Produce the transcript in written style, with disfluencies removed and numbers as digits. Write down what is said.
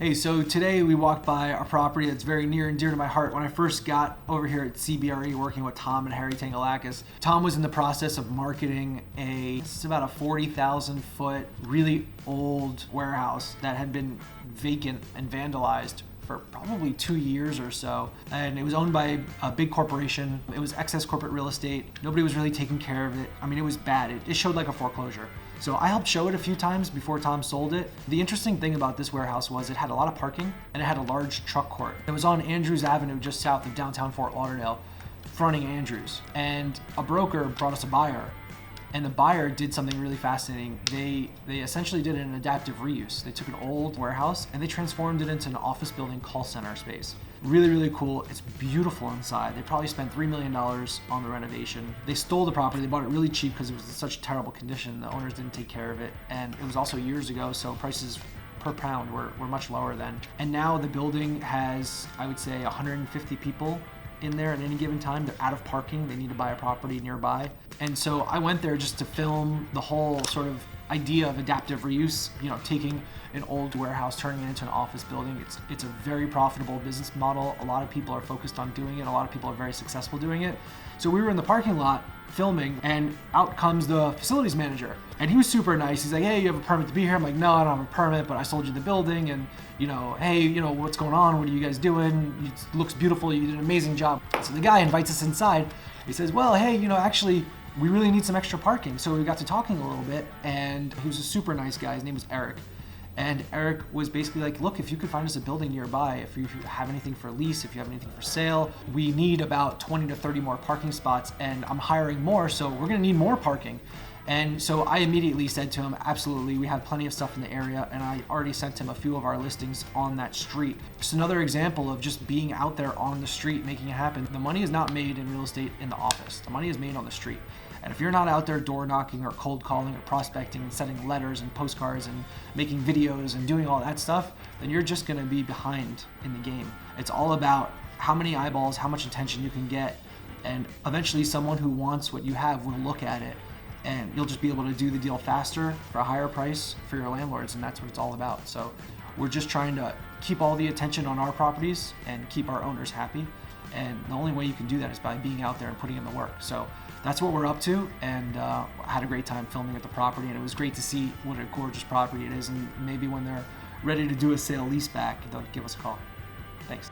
Hey, so today we walked by a property that's very near and dear to my heart. When I first got over here at CBRE working with Tom and Harry Tangalakis, Tom was in the process of marketing it's about a 40,000 foot, really old warehouse that had been vacant and vandalized for probably 2 years or so. And it was owned by a big corporation. It was excess corporate real estate. Nobody was really taking care of it. I mean, it was bad. It showed like a foreclosure. So I helped show it a few times before Tom sold it. The interesting thing about this warehouse was it had a lot of parking and it had a large truck court. It was on Andrews Avenue, just south of downtown Fort Lauderdale, fronting Andrews. And a broker brought us a buyer. And the buyer did something really fascinating. They essentially did an adaptive reuse. They took an old warehouse and they transformed it into an office building call center space. Really, really cool. It's beautiful inside. They probably spent $3 million on the renovation. They stole the property. They bought it really cheap because it was in such terrible condition. The owners didn't take care of it. And it was also years ago, so prices per pound were much lower then. And now the building has, I would say, 150 people in there at any given time. They're out of parking. They need to buy a property nearby. And so I went there just to film the whole sort of idea of adaptive reuse, taking an old warehouse, turning it into an office building. It's a very profitable business model. A lot of people are focused on doing it. A lot of people are very successful doing it. So we were in the parking lot filming and out comes the facilities manager. And he was super nice. He's like, hey, you have a permit to be here? I'm like, no, I don't have a permit, but I sold you the building and, hey, what's going on? What are you guys doing? It looks beautiful. You did an amazing job. So the guy invites us inside. He says, well, hey, actually, we really need some extra parking. So we got to talking a little bit and he was a super nice guy. His name was Eric. And Eric was basically like, look, if you could find us a building nearby, if you have anything for lease, if you have anything for sale, we need about 20 to 30 more parking spots and I'm hiring more, so we're gonna need more parking. And so I immediately said to him, absolutely, we have plenty of stuff in the area, and I already sent him a few of our listings on that street. Just another example of just being out there on the street, making it happen. The money is not made in real estate in the office. The money is made on the street. And if you're not out there door knocking or cold calling or prospecting and sending letters and postcards and making videos and doing all that stuff, then you're just gonna be behind in the game. It's all about how many eyeballs, how much attention you can get, and eventually someone who wants what you have will look at it and you'll just be able to do the deal faster for a higher price for your landlords, and that's what it's all about. So we're just trying to keep all the attention on our properties and keep our owners happy. And the only way you can do that is by being out there and putting in the work. So that's what we're up to, and I had a great time filming at the property, and it was great to see what a gorgeous property it is, and maybe when they're ready to do a sale leaseback, they'll give us a call. Thanks.